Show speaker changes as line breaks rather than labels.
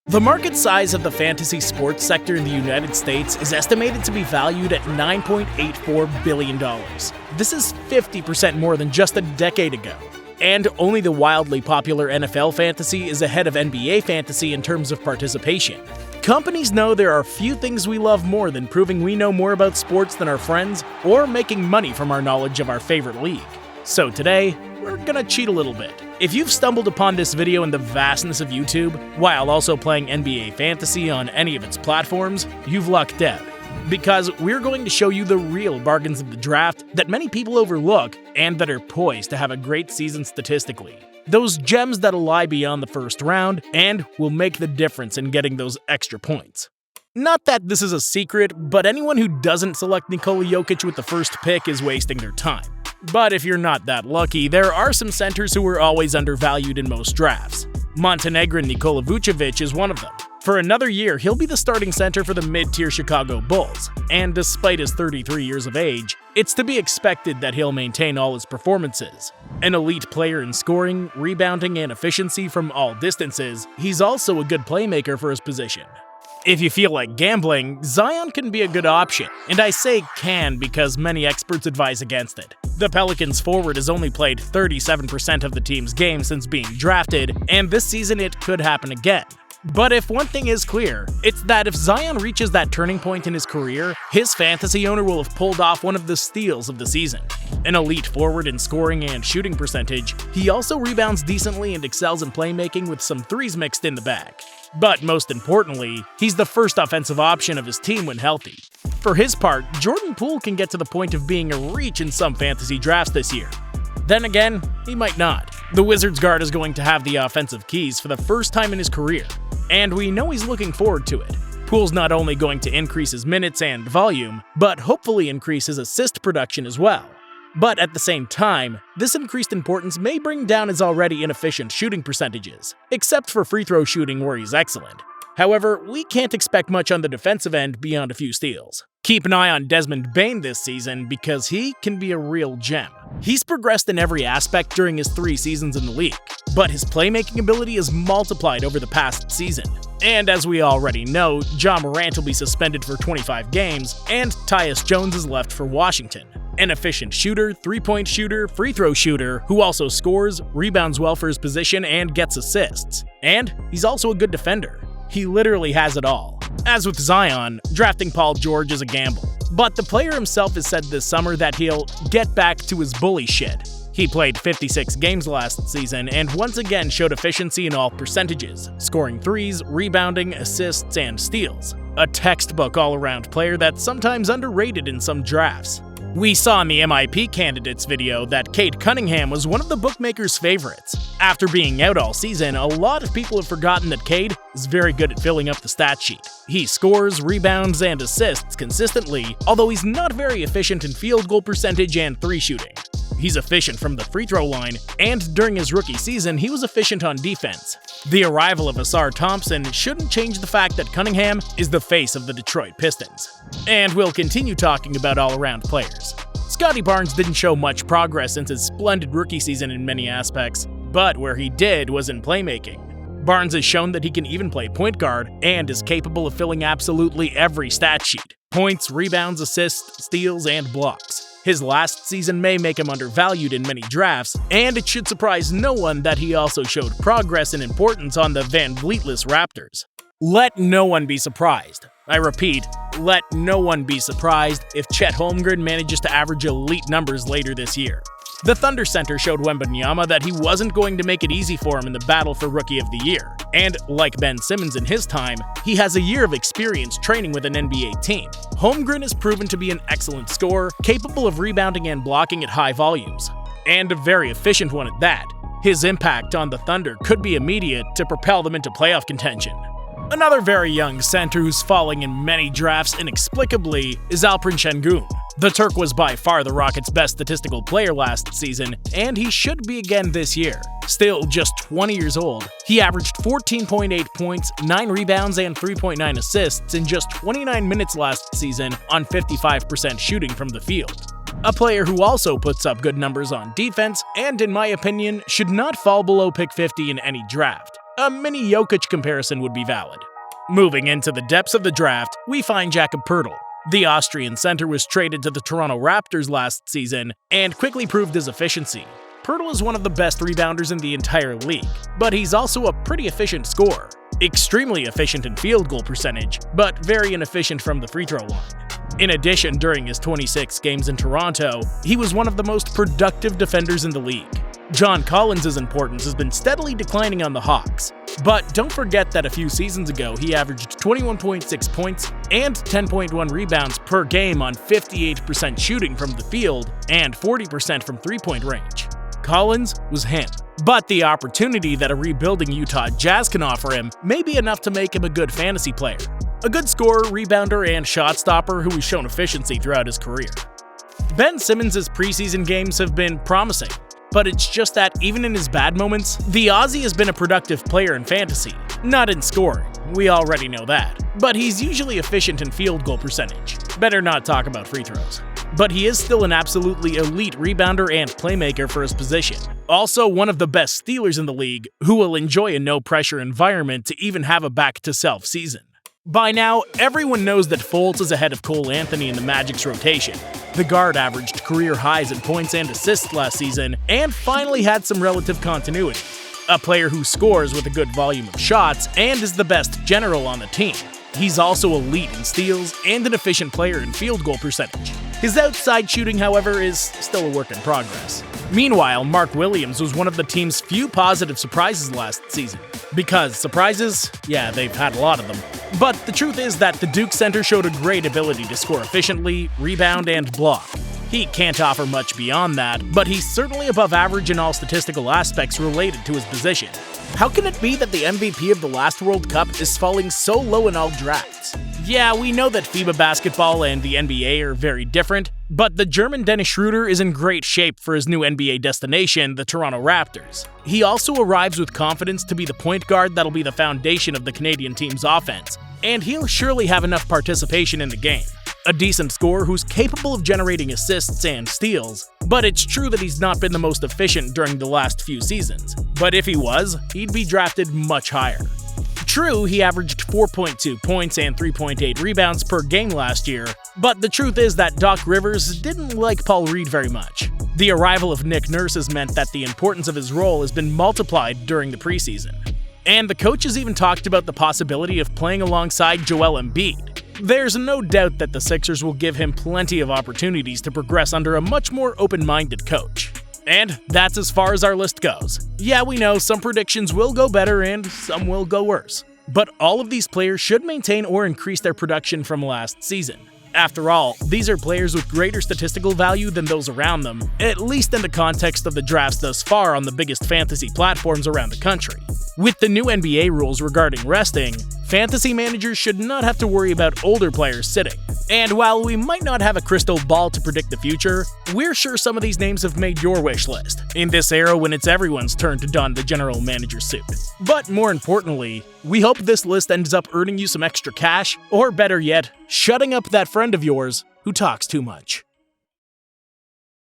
The market size of the fantasy sports sector in the United States is estimated to be valued at $9.84 billion. This is 50% more than just a decade ago. And only the wildly popular NFL fantasy is ahead of NBA fantasy in terms of participation. Companies know there are few things we love more than proving we know more about sports than our friends or making money from our knowledge of our favorite league. So today, we're gonna cheat a little bit. If you've stumbled upon this video in the vastness of YouTube, while also playing NBA Fantasy on any of its platforms, you've lucked out. Because we're going to show you the real bargains of the draft that many people overlook and that are poised to have a great season statistically. Those gems that'll lie beyond the first round and will make the difference in getting those extra points. Not that this is a secret, but anyone who doesn't select Nikola Jokic with the first pick is wasting their time. But if you're not that lucky, there are some centers who are always undervalued in most drafts. Montenegrin Nikola Vucevic is one of them. For another year, he'll be the starting center for the mid-tier Chicago Bulls, and despite his 33 years of age, it's to be expected that he'll maintain all his performances. An elite player in scoring, rebounding, and efficiency from all distances, he's also a good playmaker for his position. If you feel like gambling, Zion can be a good option, and I say can because many experts advise against it. The Pelicans forward has only played 37% of the team's games since being drafted, and this season it could happen again. But if one thing is clear, it's that if Zion reaches that turning point in his career, his fantasy owner will have pulled off one of the steals of the season. An elite forward in scoring and shooting percentage, he also rebounds decently and excels in playmaking with some threes mixed in the bag. But most importantly, he's the first offensive option of his team when healthy. For his part, Jordan Poole can get to the point of being a reach in some fantasy drafts this year. Then again, he might not. The Wizards guard is going to have the offensive keys for the first time in his career, and we know he's looking forward to it. Poole's not only going to increase his minutes and volume, but hopefully increase his assist production as well. But at the same time, this increased importance may bring down his already inefficient shooting percentages, except for free throw shooting where he's excellent. However, we can't expect much on the defensive end beyond a few steals. Keep an eye on Desmond Bane this season because he can be a real gem. He's progressed in every aspect during his 3 seasons in the league, but his playmaking ability is multiplied over the past season. And as we already know, Ja Morant will be suspended for 25 games, and Tyus Jones is left for Washington. An efficient shooter, three-point shooter, free throw shooter, who also scores, rebounds well for his position, and gets assists. And he's also a good defender. He literally has it all. As with Zion, drafting Paul George is a gamble. But the player himself has said this summer that he'll get back to his bully shit. He played 56 games last season and once again showed efficiency in all percentages, scoring threes, rebounding, assists, and steals. A textbook all-around player that's sometimes underrated in some drafts. We saw in the MIP candidates video that Cade Cunningham was one of the bookmakers' favorites. After being out all season, a lot of people have forgotten that Cade is very good at filling up the stat sheet. He scores, rebounds, and assists consistently, although he's not very efficient in field goal percentage and 3 shooting. He's efficient from the free throw line, and during his rookie season, he was efficient on defense. The arrival of Asar Thompson shouldn't change the fact that Cunningham is the face of the Detroit Pistons. And we'll continue talking about all-around players. Scottie Barnes didn't show much progress since his splendid rookie season in many aspects, but where he did was in playmaking. Barnes has shown that he can even play point guard and is capable of filling absolutely every stat sheet: points, rebounds, assists, steals, and blocks. His last season may make him undervalued in many drafts, and it should surprise no one that he also showed progress and importance on the Van Vleetless Raptors. Let no one be surprised. I repeat, let no one be surprised if Chet Holmgren manages to average elite numbers later this year. The Thunder center showed Wembanyama that he wasn't going to make it easy for him in the battle for Rookie of the Year. And like Ben Simmons in his time, he has a year of experience training with an NBA team. Holmgren has proven to be an excellent scorer, capable of rebounding and blocking at high volumes. And a very efficient one at that. His impact on the Thunder could be immediate to propel them into playoff contention. Another very young center who's falling in many drafts inexplicably is Alperen Şengün. The Turk was by far the Rockets' best statistical player last season, and he should be again this year. Still just 20 years old, he averaged 14.8 points, 9 rebounds, and 3.9 assists in just 29 minutes last season on 55% shooting from the field. A player who also puts up good numbers on defense, and in my opinion, should not fall below pick 50 in any draft. a mini Jokic comparison would be valid. Moving into the depths of the draft, we find Jakob Poeltl. The Austrian center was traded to the Toronto Raptors last season and quickly proved his efficiency. Poeltl is one of the best rebounders in the entire league, but he's also a pretty efficient scorer. Extremely efficient in field goal percentage, but very inefficient from the free throw line. In addition, during his 26 games in Toronto, he was one of the most productive defenders in the league. John Collins' importance has been steadily declining on the Hawks, but don't forget that a few seasons ago he averaged 21.6 points and 10.1 rebounds per game on 58% shooting from the field and 40% from three-point range. Collins was him. But the opportunity that a rebuilding Utah Jazz can offer him may be enough to make him a good fantasy player. A good scorer, rebounder, and shot stopper who has shown efficiency throughout his career. Ben Simmons' preseason games have been promising, but it's just that even in his bad moments, the Aussie has been a productive player in fantasy, not in scoring. We already know that. But he's usually efficient in field goal percentage. Better not talk about free throws. But he is still an absolutely elite rebounder and playmaker for his position. Also one of the best stealers in the league, who will enjoy a no-pressure environment to even have a back-to-self season. By now, everyone knows that Fultz is ahead of Cole Anthony in the Magic's rotation. The guard averaged career highs in points and assists last season, and finally had some relative continuity. A player who scores with a good volume of shots and is the best general on the team. He's also elite in steals and an efficient player in field goal percentage. His outside shooting, however, is still a work in progress. Meanwhile, Mark Williams was one of the team's few positive surprises last season. Because surprises, yeah, they've had a lot of them. But the truth is that the Duke center showed a great ability to score efficiently, rebound, and block. He can't offer much beyond that, but he's certainly above average in all statistical aspects related to his position. How can it be that the MVP of the last World Cup is falling so low in all drafts? Yeah, we know that FIBA basketball and the NBA are very different, but the German Dennis Schroeder is in great shape for his new NBA destination, the Toronto Raptors. He also arrives with confidence to be the point guard that'll be the foundation of the Canadian team's offense, and he'll surely have enough participation in the game. A decent scorer who's capable of generating assists and steals, but it's true that he's not been the most efficient during the last few seasons. But if he was, he'd be drafted much higher. True, he averaged 4.2 points and 3.8 rebounds per game last year, but the truth is that Doc Rivers didn't like Paul Reed very much. The arrival of Nick Nurse has meant that the importance of his role has been multiplied during the preseason. And the coach has even talked about the possibility of playing alongside Joel Embiid. There's no doubt that the Sixers will give him plenty of opportunities to progress under a much more open-minded coach. And that's as far as our list goes. Yeah, we know some predictions will go better and some will go worse. But all of these players should maintain or increase their production from last season. After all, these are players with greater statistical value than those around them, at least in the context of the drafts thus far on the biggest fantasy platforms around the country. With the new NBA rules regarding resting, fantasy managers should not have to worry about older players sitting. And while we might not have a crystal ball to predict the future, we're sure some of these names have made your wish list, in this era when it's everyone's turn to don the general manager suit. But more importantly, we hope this list ends up earning you some extra cash, or better yet, shutting up that friend of yours who talks too much.